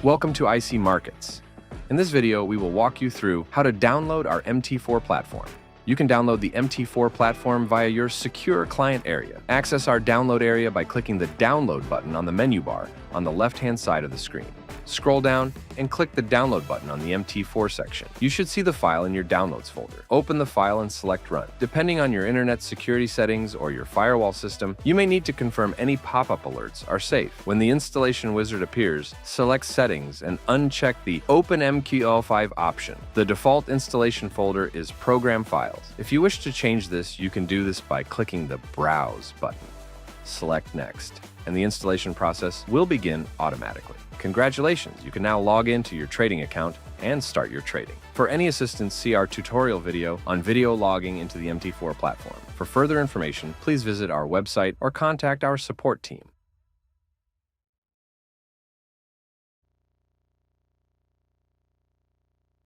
Welcome to IC Markets. In this video, we will walk you through how to download our MT4 platform. You can download the MT4 platform via your secure client area. Access our download area by clicking the download button on the menu bar on the left-hand side of the screen. Scroll down and click the download button on the MT4 section. You should see the file in your downloads folder. Open the file and select Run. Depending on your internet security settings or your firewall system, you may need to confirm any pop-up alerts are safe. When the installation wizard appears, select Settings and uncheck the Open MQ5 option. The default installation folder is Program Files. If you wish to change this, you can do this by clicking the Browse button. Select Next, and the installation process will begin automatically. Congratulations, you can now log into your trading account and start your trading. For any assistance, see our tutorial video on video logging into the MT4 platform. For further information, please visit our website or contact our support team.